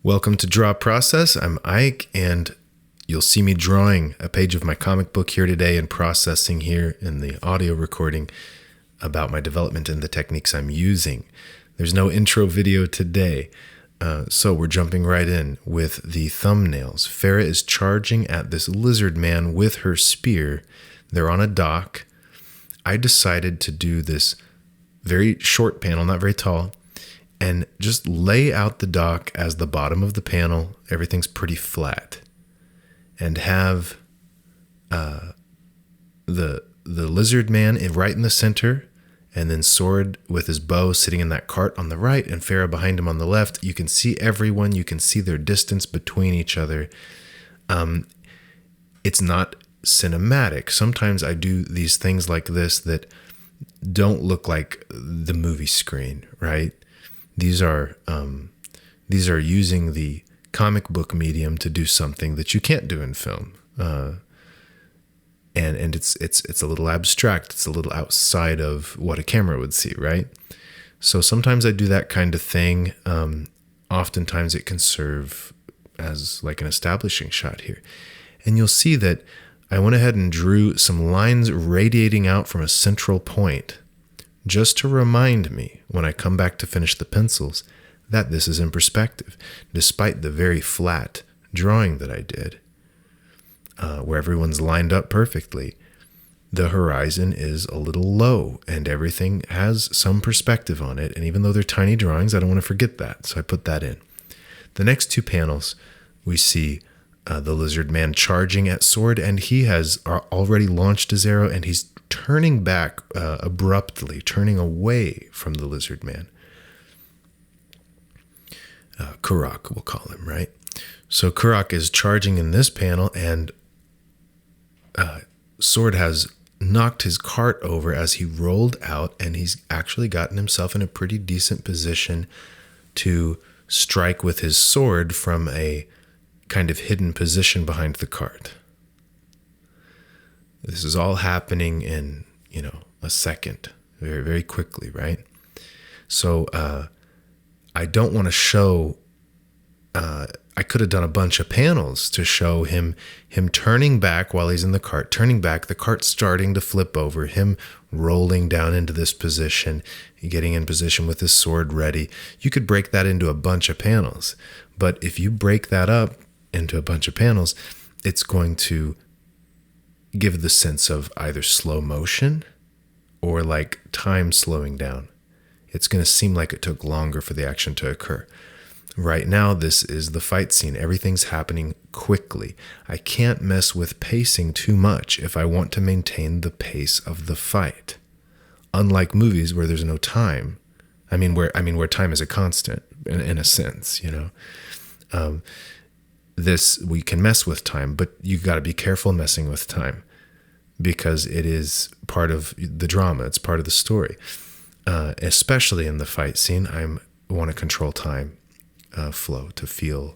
Welcome to Draw Process. I'm Ike, and you'll see me drawing a page of my comic book here today and processing here in the audio recording about my development and the techniques I'm using. There's no intro video today, so we're jumping right in with the thumbnails. Farah is charging at this lizard man with her spear. They're on a dock. I decided to do this very short panel, not very tall, and just lay out the dock as the bottom of the panel. Everything's pretty flat. And have the lizard man right in the center, and then Sword with his bow sitting in that cart on the right, and Farah behind him on the left. You can see everyone. You can see their distance between each other. It's not cinematic. Sometimes I do these things like this that don't look like the movie screen, right? These are using the comic book medium to do something that you can't do in film, and it's a little abstract. It's a little outside of what a camera would see, right? So sometimes I do that kind of thing. Oftentimes it can serve as like an establishing shot here, and you'll see that I went ahead and drew some lines radiating out from a central point, just to remind me when I come back to finish the pencils that this is in perspective, despite the very flat drawing that I did, where everyone's lined up perfectly. The horizon is a little low and everything has some perspective on it. And even though they're tiny drawings, I don't want to forget that. So I put that in. The next two panels, we see the lizard man charging at Sword, and he has already launched his arrow, and he's turning back abruptly, turning away from the lizard man. Kurak, we'll call him, right? So Kurak is charging in this panel, and Sword has knocked his cart over as he rolled out, and he's actually gotten himself in a pretty decent position to strike with his sword from a kind of hidden position behind the cart. This is all happening in, a second, very, very quickly, right? So I don't want to show, I could have done a bunch of panels to show him turning back while he's in the cart, the cart starting to flip over, him rolling down into this position, getting in position with his sword ready. You could break that into a bunch of panels, but if you break that up into a bunch of panels, it's going to give the sense of either slow motion or like time slowing down. It's going to seem like it took longer for the action to occur. Right now, this is the fight scene. Everything's happening quickly. I can't mess with pacing too much if I want to maintain the pace of the fight. Unlike movies where there's no time. Where time is a constant in a sense, This, we can mess with time, but you got to be careful messing with time because it is part of the drama. It's part of the story. Especially in the fight scene, I want to control time flow to feel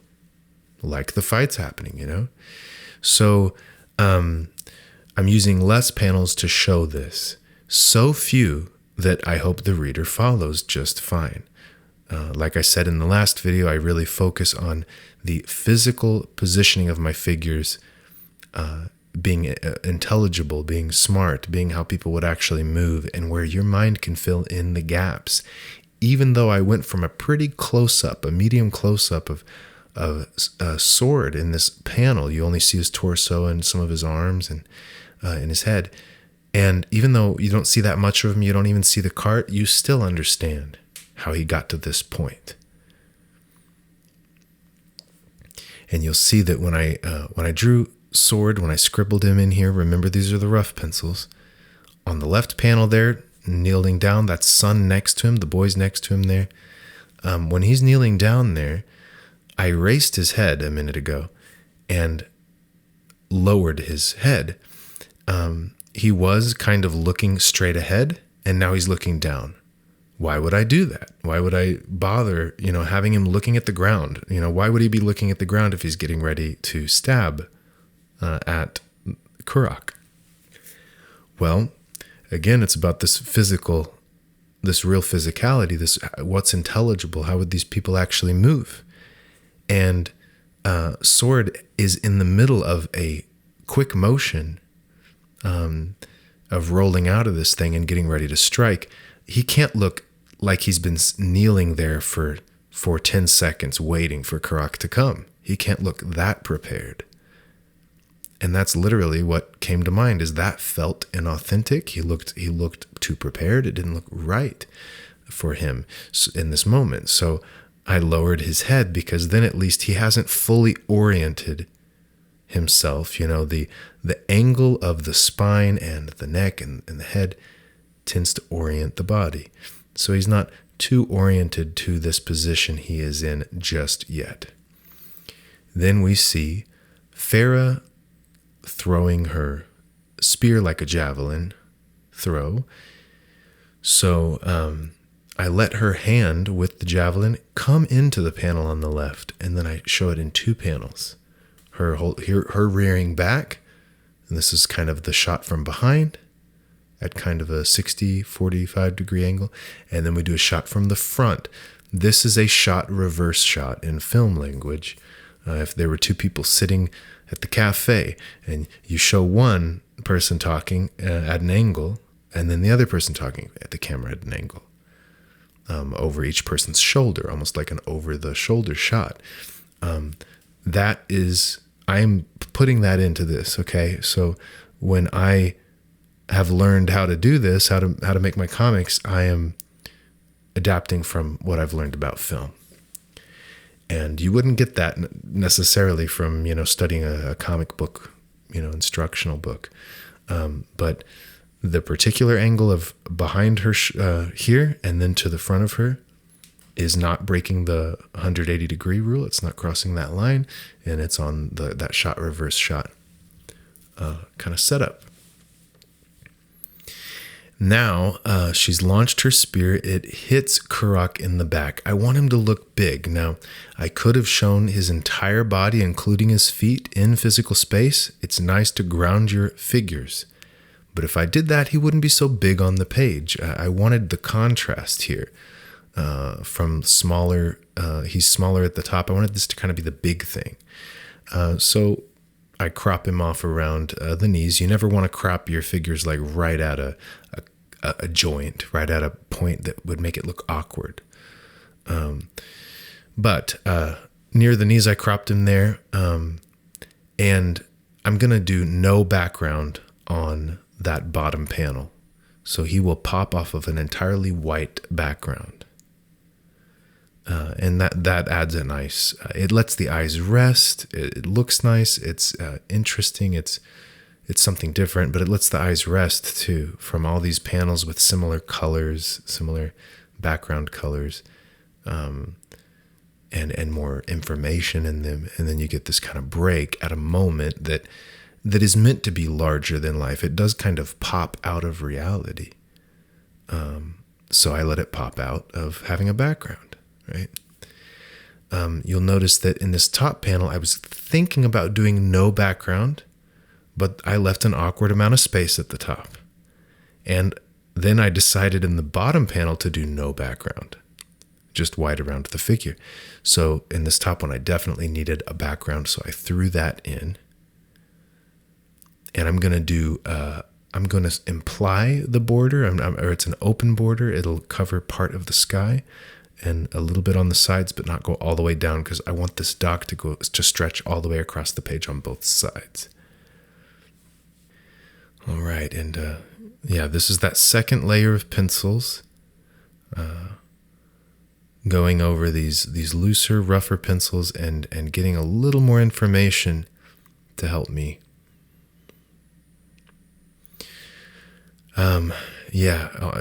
like the fight's happening, So I'm using less panels to show this. So few that I hope the reader follows just fine. Like I said in the last video, I really focus on the physical positioning of my figures, being intelligible, being smart, being how people would actually move, and where your mind can fill in the gaps. Even though I went from a pretty close-up, a medium close-up of Sword in this panel, you only see his torso and some of his arms and in his head. And even though you don't see that much of him, you don't even see the cart, you still understand how he got to this point. And you'll see that when I drew Sword, when I scribbled him in here, remember these are the rough pencils. On the left panel there, kneeling down, that's Son next to him, the boy's next to him there. When he's kneeling down there, I erased his head a minute ago and lowered his head. He was kind of looking straight ahead, and now he's looking down. Why would I do that? Why would I bother, having him looking at the ground? Why would he be looking at the ground if he's getting ready to stab at Kurak? Well, again, it's about this real physicality, this what's intelligible. How would these people actually move? and sword is in the middle of a quick motion of rolling out of this thing and getting ready to strike. He can't look like he's been kneeling there for 10 seconds waiting for Karak to come. He can't look that prepared. And that's literally what came to mind, is that felt inauthentic. He looked too prepared. It didn't look right for him in this moment. So I lowered his head, because then at least he hasn't fully oriented himself. The angle of the spine and the neck and the head tends to orient the body. So he's not too oriented to this position he is in just yet. Then we see Farah throwing her spear like a javelin throw. So I let her hand with the javelin come into the panel on the left, and then I show it in two panels. Her rearing back, and this is kind of the shot from behind at kind of a 60, 45 degree angle, and then we do a shot from the front. This is a shot reverse shot in film language. If there were two people sitting at the cafe and you show one person talking at an angle, and then the other person talking at the camera at an angle, over each person's shoulder, almost like an over-the-shoulder shot. I'm putting that into this, okay? So when I have learned how to do this, how to make my comics, I am adapting from what I've learned about film. And you wouldn't get that necessarily from, studying a comic book, instructional book. But the particular angle of behind her here and then to the front of her is not breaking the 180 degree rule. It's not crossing that line, and it's on that shot reverse shot kind of setup. Now she's launched her spear. It hits Karak in the back. I want him to look big. Now, I could have shown his entire body, including his feet, in physical space. It's nice to ground your figures. But if I did that, he wouldn't be so big on the page. I wanted the contrast here. From smaller, he's smaller at the top. I wanted this to kind of be the big thing. So I crop him off around the knees. You never want to crop your figures like right at a joint, right at a point that would make it look awkward. But near the knees, I cropped him there. And I'm going to do no background on that bottom panel. So he will pop off of an entirely white background. And that adds a nice, it lets the eyes rest. It looks nice. It's interesting. It's something different, but it lets the eyes rest too from all these panels with similar colors, similar background colors, and more information in them. And then you get this kind of break at a moment that is meant to be larger than life. It does kind of pop out of reality. So I let it pop out of having a background, right? You'll notice that in this top panel, I was thinking about doing no background, but I left an awkward amount of space at the top. And then I decided in the bottom panel to do no background, just white around the figure. So in this top one, I definitely needed a background, so I threw that in. And I'm going to imply the border, or it's an open border. It'll cover part of the sky and a little bit on the sides, but not go all the way down, because I want this dock to stretch all the way across the page on both sides. All right, and this is that second layer of pencils, going over these looser, rougher pencils and getting a little more information to help me.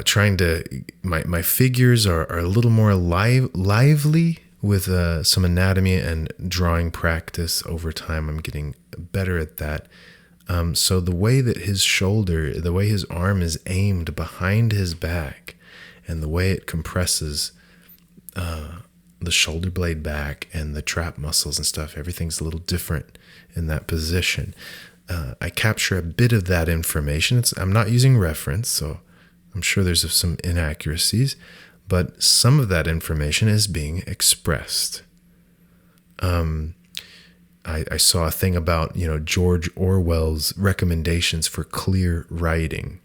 Trying to, my figures are a little more lively with some anatomy and drawing practice over time. I'm getting better at that. So the way that the way his arm is aimed behind his back, and the way it compresses the shoulder blade back and the trap muscles and stuff, everything's a little different in that position. I capture a bit of that information. I'm not using reference, so I'm sure there's some inaccuracies, but some of that information is being expressed. I saw a thing about, George Orwell's recommendations for clear writing.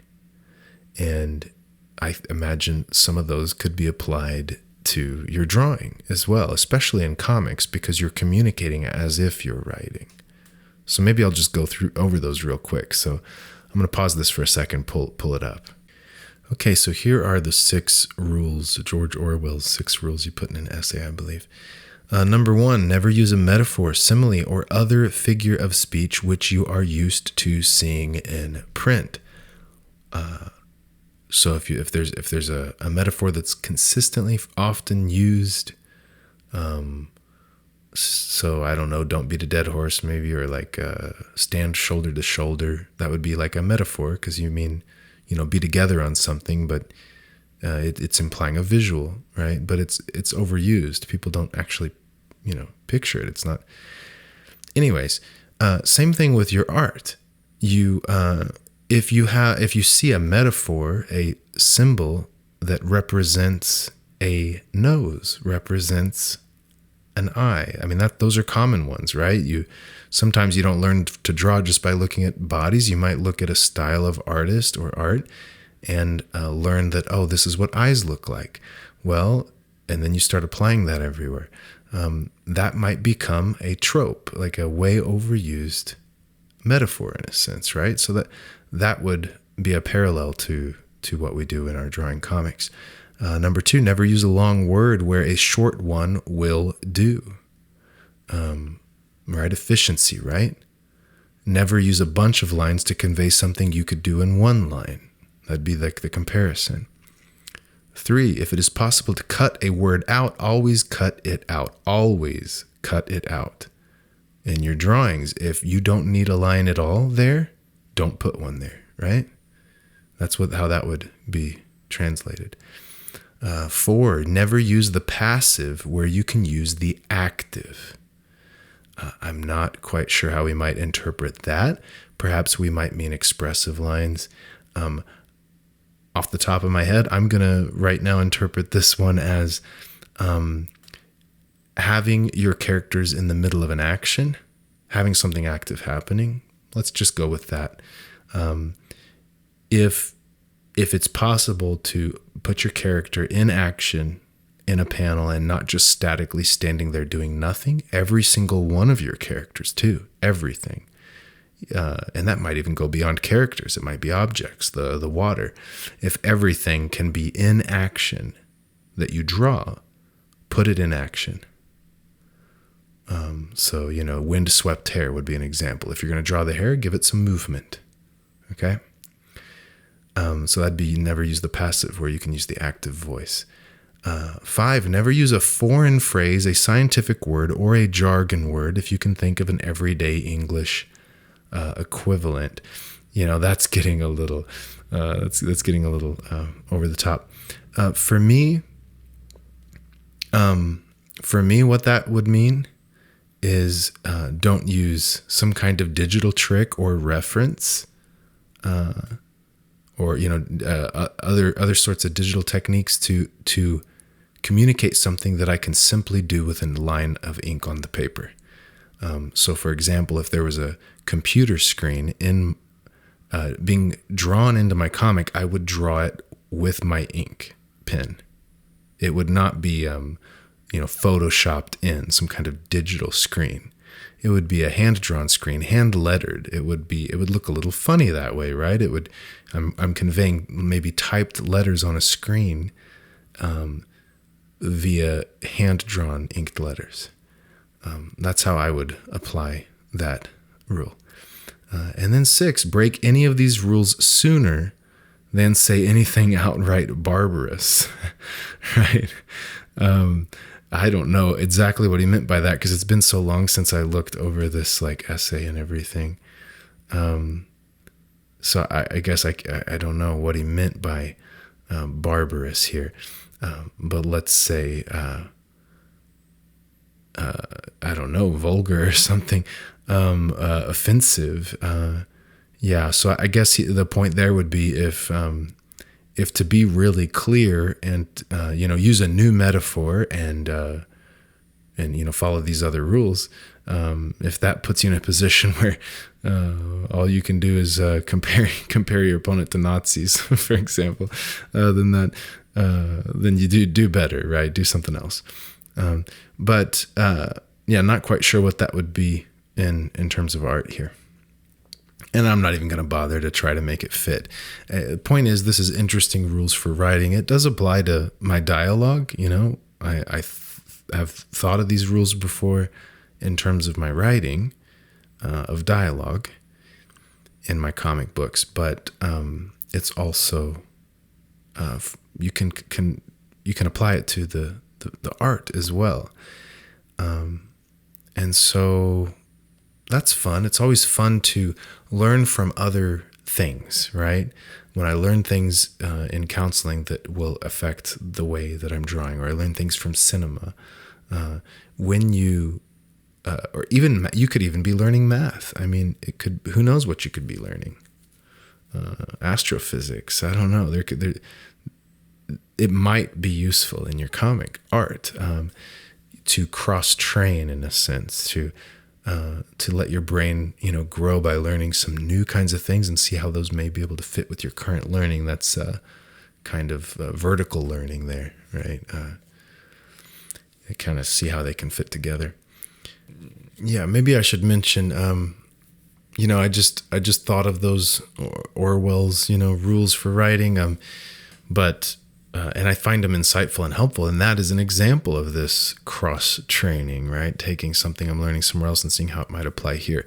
And I imagine some of those could be applied to your drawing as well, especially in comics, because you're communicating as if you're writing. So maybe I'll just go over those real quick. So I'm going to pause this for a second, pull it up. Okay, so here are the 6 rules, George Orwell's 6 rules you put in an essay, I believe. Number 1, never use a metaphor, simile, or other figure of speech which you are used to seeing in print. So if there's a metaphor that's consistently often used, so I don't know, don't beat a dead horse maybe, or like stand shoulder to shoulder, that would be like a metaphor, because you mean, be together on something, but it's implying a visual, right? But it's overused. People don't actually, picture it. It's not. Anyways, same thing with your art. If you see a metaphor, a symbol that represents a nose, represents an eye. I mean, those are common ones, right? Sometimes you don't learn to draw just by looking at bodies. You might look at a style of artist or art and learn that, oh, this is what eyes look like. Well, and then you start applying that everywhere. That might become a trope, like a way overused metaphor in a sense, right? So that would be a parallel to what we do in our drawing comics. Number 2, never use a long word where a short one will do. Right? Efficiency, right? Never use a bunch of lines to convey something you could do in one line. That'd be like the comparison. 3, if it is possible to cut a word out, always cut it out. Always cut it out. In your drawings, if you don't need a line at all there, don't put one there, right? That's how that would be translated. 4, never use the passive where you can use the active. I'm not quite sure how we might interpret that. Perhaps we might mean expressive lines. Off the top of my head, I'm going to right now interpret this one as having your characters in the middle of an action, having something active happening. Let's just go with that. If it's possible to put your character in action in a panel and not just statically standing there doing nothing, every single one of your characters too, everything. And that might even go beyond characters. It might be objects, the water. If everything can be in action that you draw, put it in action. So, wind-swept hair would be an example. If you're going to draw the hair, give it some movement. Okay? So that'd be never use the passive where you can use the active voice. 5, never use a foreign phrase, a scientific word, or a jargon word if you can think of an everyday English equivalent. That's getting a little that's getting a little over the top. For me, what that would mean is don't use some kind of digital trick or reference, or other sorts of digital techniques to communicate something that I can simply do with a line of ink on the paper. So, for example, if there was a computer screen being drawn into my comic, I would draw it with my ink pen. It would not be, photoshopped in some kind of digital screen. It would be a hand-drawn screen, hand-lettered. It would look a little funny that way, right? I'm conveying maybe typed letters on a screen via hand-drawn inked letters. That's how I would apply that rule. And then 6, break any of these rules sooner than say anything outright barbarous, right? I don't know exactly what he meant by that because it's been so long since I looked over this essay and everything. So I guess I don't know what he meant by barbarous here. But let's say, I don't know, vulgar or something, offensive. So I guess the point there would be if to be really clear and, use a new metaphor and and follow these other rules, if that puts you in a position where all you can do is compare your opponent to Nazis, for example, then you do better, right? Do something else. But not quite sure what that would be in terms of art here. And I'm not even going to bother to try to make it fit. The point is, this is interesting rules for writing. It does apply to my dialogue. I have thought of these rules before in terms of my writing of dialogue in my comic books, but it's also you can apply it to the art as well, and so that's fun. It's always fun to learn from other things, right? When I learn things in counseling that will affect the way that I'm drawing, or I learn things from cinema, when you, or even you could even be learning math. I mean, who knows what you could be learning? Astrophysics. I don't know. It might be useful in your comic art to cross-train, in a sense, to let your brain, grow by learning some new kinds of things and see how those may be able to fit with your current learning. That's kind of vertical learning there, right? Kind of see how they can fit together. Yeah, maybe I should mention, I just thought of those Orwell's, rules for writing, but and I find them insightful and helpful. And that is an example of this cross training, right? Taking something I'm learning somewhere else and seeing how it might apply here.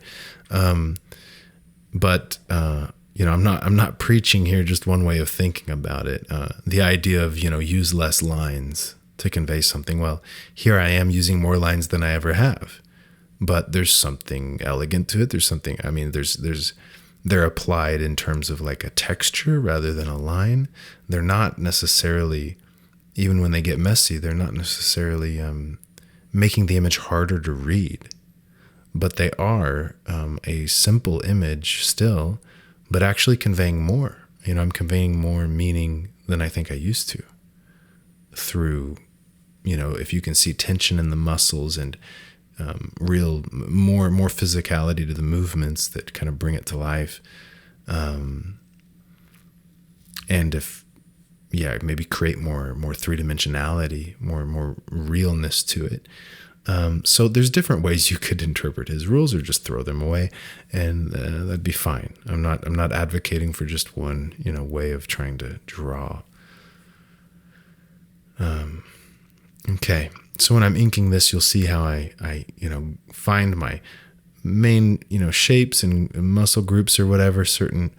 But I'm not preaching here just one way of thinking about it. The idea of, use less lines to convey something. Well, here I am using more lines than I ever have, but there's something elegant to it. There's something, they're applied in terms of like a texture rather than a line. They're not necessarily, even when they get messy, they're not necessarily making the image harder to read, but they are a simple image still, but actually conveying more. I'm conveying more meaning than I think I used to through, if you can see tension in the muscles and real more physicality to the movements that kind of bring it to life, and if maybe create more three-dimensionality, more realness to it. So there's different ways you could interpret his rules, or just throw them away, and that'd be fine. I'm not advocating for just one way of trying to draw. Okay. So when I'm inking this, you'll see how I find my main, shapes and muscle groups or whatever, certain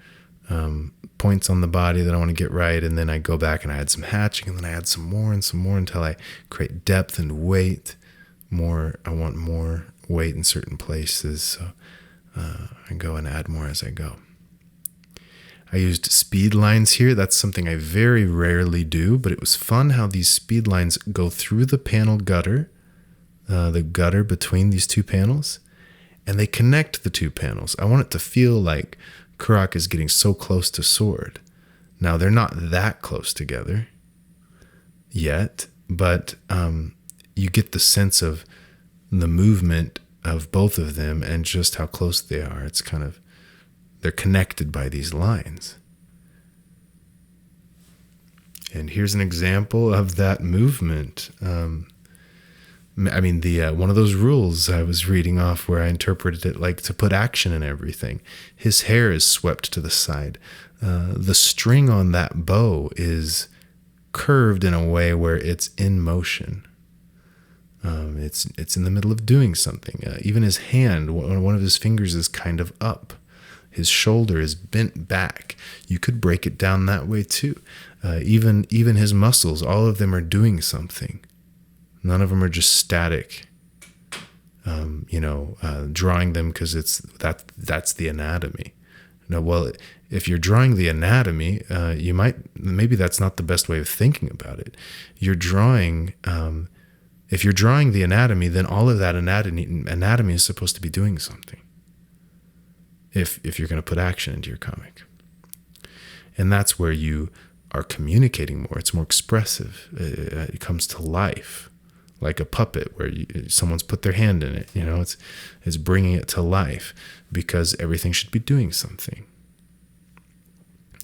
points on the body that I want to get right. And then I go back and I add some hatching, and then I add some more until I create depth and weight. I want more weight in certain places. So I go and add more as I go. I used speed lines here. That's something I very rarely do, but it was fun how these speed lines go through the panel gutter, the gutter between these two panels, and they connect the two panels. I want it to feel like Kurak is getting so close to Sword. Now, they're not that close together yet, but you get the sense of the movement of both of them and just how close they are. It's kind of, they're connected by these lines. And here's an example of that movement. One of those rules I was reading off where I interpreted it like to put action in everything. His hair is swept to the side. The string on that bow is curved in a way where it's in motion. It's in the middle of doing something. Even his hand, one of his fingers is kind of up. His shoulder is bent back. You could break it down that way too. Even his muscles, all of them are doing something. None of them are just static. Drawing them because that's the anatomy. No, well, if you're drawing the anatomy, maybe that's not the best way of thinking about it. You're drawing. If you're drawing the anatomy, then all of that anatomy is supposed to be doing something. If you're going to put action into your comic. And that's where you are communicating more. It's more expressive. It comes to life. like a puppet where someone's put their hand in it. It's bringing it to life because everything should be doing something.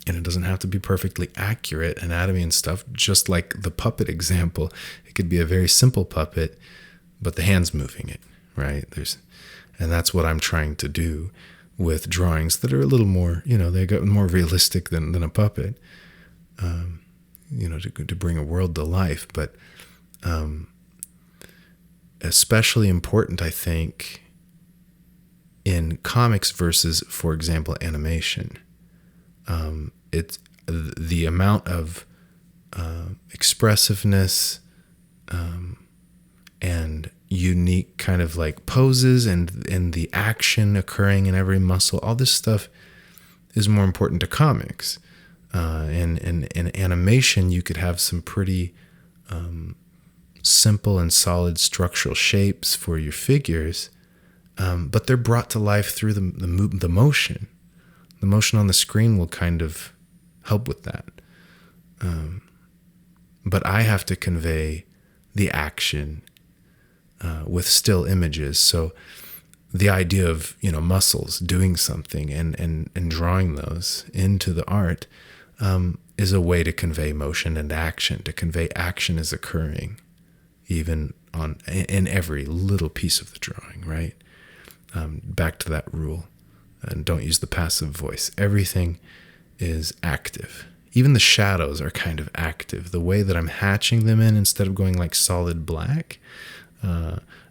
And it doesn't have to be perfectly accurate anatomy and stuff. Just like the puppet example, it could be a very simple puppet, but the hand's moving it, right? And that's what I'm trying to do with drawings that are a little more, they got more realistic than a puppet, to bring a world to life. But especially important, I think, in comics versus, for example, animation. It's the amount of expressiveness and unique kind of like poses and the action occurring in every muscle. All this stuff is more important to comics. And in animation, you could have some pretty simple and solid structural shapes for your figures, but they're brought to life through the motion. The motion on the screen will kind of help with that. But I have to convey the action with still images. So the idea of, muscles doing something and drawing those into the art is a way to convey motion and action, to convey action is occurring even in every little piece of the drawing, right? Back to that rule. And don't use the passive voice. Everything is active. Even the shadows are kind of active. The way that I'm hatching them in instead of going like solid black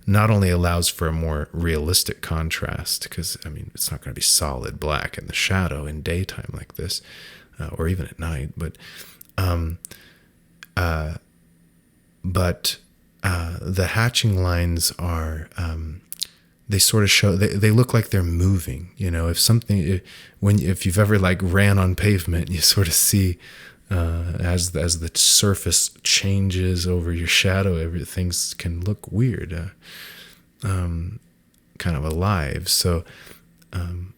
not only allows for a more realistic contrast, because, it's not going to be solid black in the shadow in daytime like this, or even at night, but the hatching lines are... they sort of show, they look like they're moving. If you've ever like ran on pavement, you sort of see as the surface changes over your shadow, things can look weird, kind of alive. So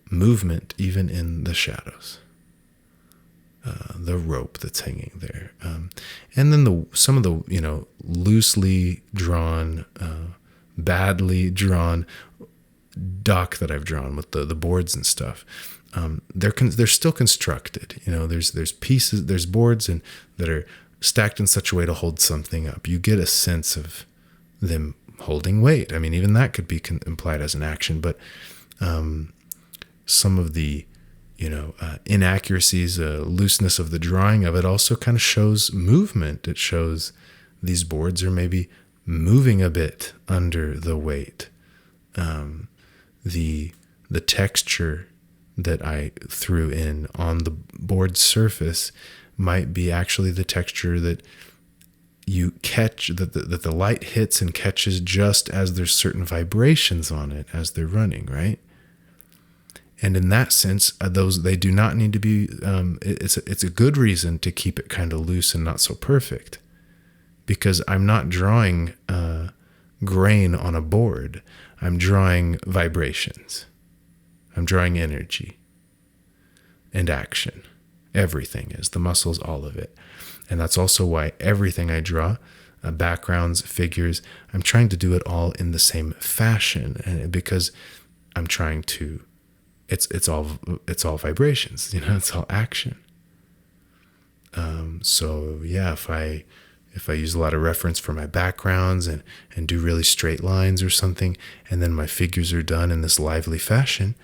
movement even in the shadows, the rope that's hanging there, and then some of the loosely drawn, badly drawn dock that I've drawn with the boards and stuff. They're still constructed. There's pieces, there's boards that are stacked in such a way to hold something up. You get a sense of them holding weight. Even that could be implied as an action, but some of the inaccuracies, looseness of the drawing of it also kind of shows movement. It shows these boards are maybe moving a bit under the weight. The texture that I threw in on the board surface might be actually the texture that you catch, that the light hits and catches just as there's certain vibrations on it as they're running, right? And in that sense, they do not need to be, it's a good reason to keep it kind of loose and not so perfect, because I'm not drawing grain on a board. I'm drawing vibrations. I'm drawing energy and action. Everything is, the muscles, all of it. And that's also why everything I draw, backgrounds, figures, I'm trying to do it all in the same fashion, and because I'm trying to, it's all vibrations, it's all action. So yeah, if I use a lot of reference for my backgrounds and do really straight lines or something, and then my figures are done in this lively fashion,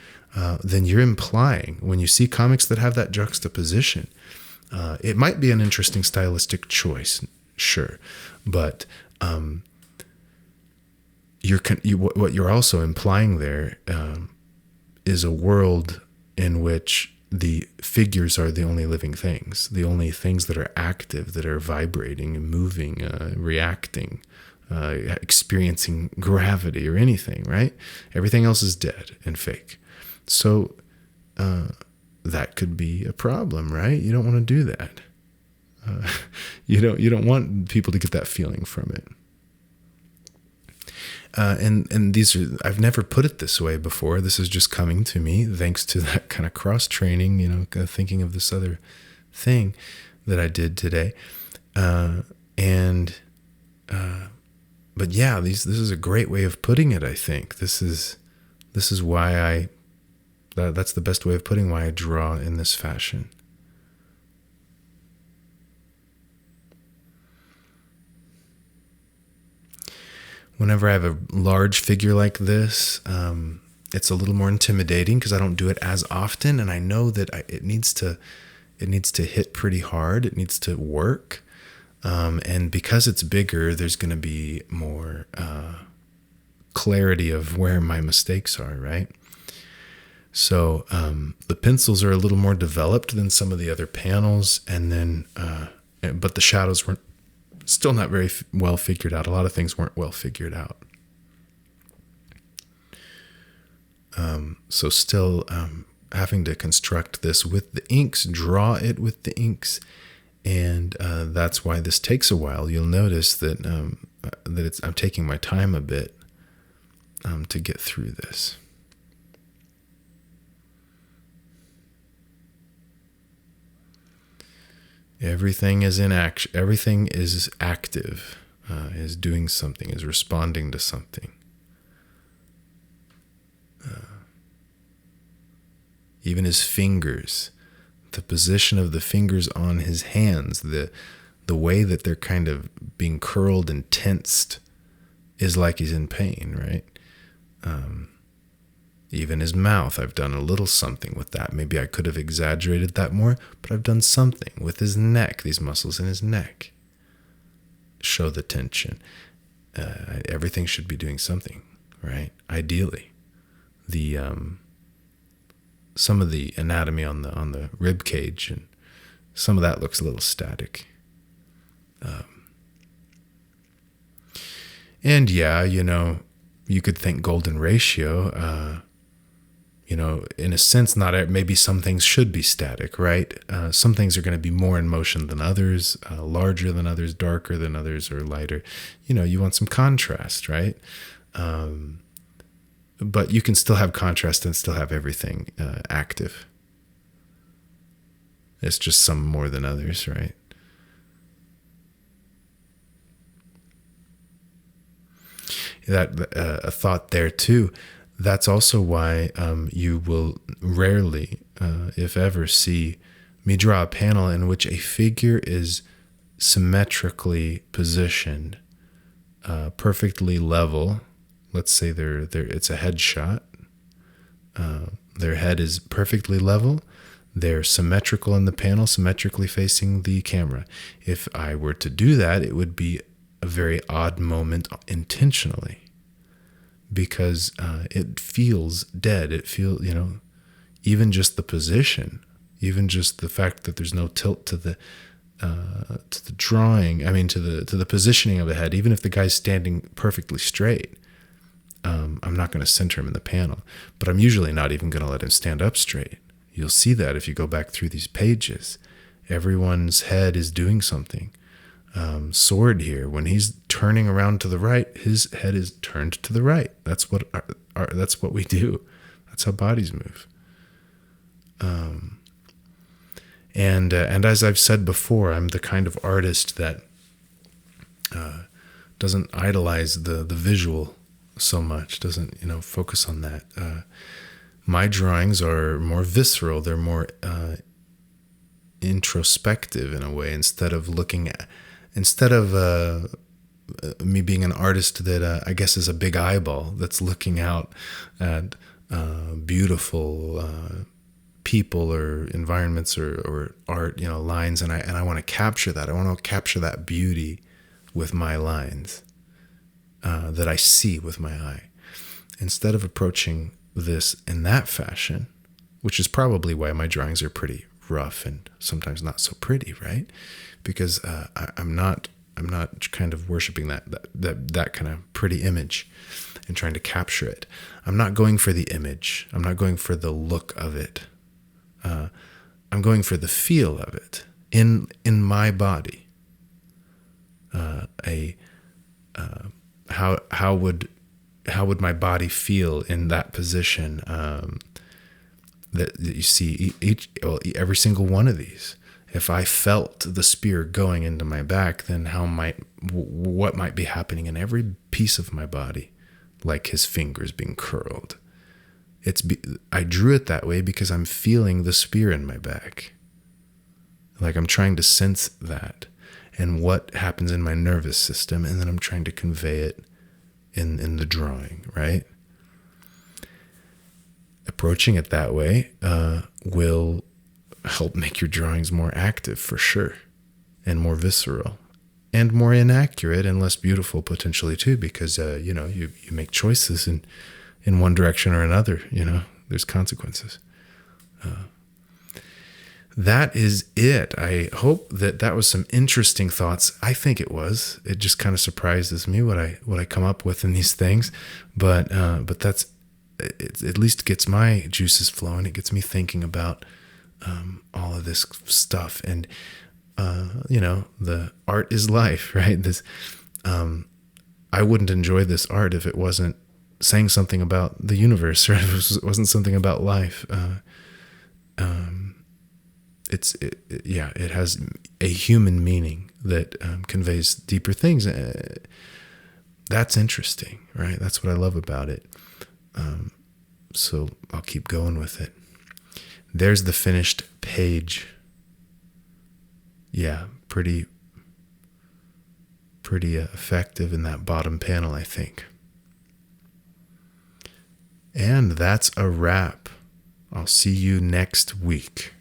then you're implying, when you see comics that have that juxtaposition, it might be an interesting stylistic choice, sure, but what you're also implying there is a world in which the figures are the only living things, the only things that are active, that are vibrating and moving, reacting, experiencing gravity or anything, right? Everything else is dead and fake. So that could be a problem, right? You don't want to do that. You don't want people to get that feeling from it. And these are, I've never put it this way before. This is just coming to me thanks to that kind of cross training, thinking of this other thing that I did today. but yeah, this is a great way of putting it. I think this is why that's the best way of putting why I draw in this fashion. Whenever I have a large figure like this, it's a little more intimidating because I don't do it as often, and I know that it needs to hit pretty hard. It needs to work, and because it's bigger, there's going to be more clarity of where my mistakes are, right? So the pencils are a little more developed than some of the other panels, and then but the shadows weren't still not very well figured out. A lot of things weren't well figured out. So still having to construct this with the inks, draw it with the inks, and that's why this takes a while. You'll notice that I'm taking my time a bit to get through this. Everything is in action. Everything is active, is doing something, is responding to something. Even his fingers, the position of the fingers on his hands, the way that they're kind of being curled and tensed is like he's in pain, right? Even his mouth, I've done a little something with that. Maybe I could have exaggerated that more, but I've done something with his neck. These muscles in his neck show the tension. Everything should be doing something, right? Ideally, some of the anatomy on the rib cage and some of that looks a little static. And yeah, you could think golden ratio. In a sense, maybe some things should be static, right? Some things are going to be more in motion than others, larger than others, darker than others, or lighter. You want some contrast, right? But you can still have contrast and still have everything active. It's just some more than others, right? That a thought there too. That's also why you will rarely, if ever, see me draw a panel in which a figure is symmetrically positioned, perfectly level. Let's say it's a headshot. Their head is perfectly level. They're symmetrical in the panel, symmetrically facing the camera. If I were to do that, it would be a very odd moment intentionally. Because it feels dead. It feels, even just the position, even just the fact that there's no tilt to the drawing. I mean, to the positioning of the head. Even if the guy's standing perfectly straight, I'm not going to center him in the panel. But I'm usually not even going to let him stand up straight. You'll see that if you go back through these pages. Everyone's head is doing something. Sword here, when he's turning around to the right, his head is turned to the right. That's what that's what we do. That's how bodies move. And as I've said before, I'm the kind of artist that doesn't idolize the visual so much. Doesn't focus on that. My drawings are more visceral. They're more introspective in a way. Instead of me being an artist that I guess is a big eyeball that's looking out at beautiful people or environments or art, lines, and I want to capture that. I want to capture that beauty with my lines that I see with my eye. Instead of approaching this in that fashion, which is probably why my drawings are pretty rough and sometimes not so pretty, right? Because I'm not kind of worshiping that kind of pretty image and trying to capture it. I'm not going for the image. I'm not going for the look of it. I'm going for the feel of it in my body. How would my body feel in that position? That you see every single one of these. If I felt the spear going into my back, then what might be happening in every piece of my body, like his fingers being curled? I drew it that way because I'm feeling the spear in my back. Like I'm trying to sense that and what happens in my nervous system, and then I'm trying to convey it in the drawing, right? Approaching it that way will help make your drawings more active for sure, and more visceral, and more inaccurate and less beautiful potentially too, because you make choices in one direction or another. There's consequences. That is it. I hope that was some interesting thoughts. I think it was. It just kind of surprises me what I come up with in these things, but that's it. At least gets my juices flowing. It gets me thinking about all of this stuff, and the art is life, right? This I wouldn't enjoy this art if it wasn't saying something about the universe, or if it wasn't something about life. It has a human meaning that conveys deeper things. That's interesting, right? That's what I love about it. So I'll keep going with it. There's the finished page. Yeah, pretty effective in that bottom panel, I think. And that's a wrap. I'll see you next week.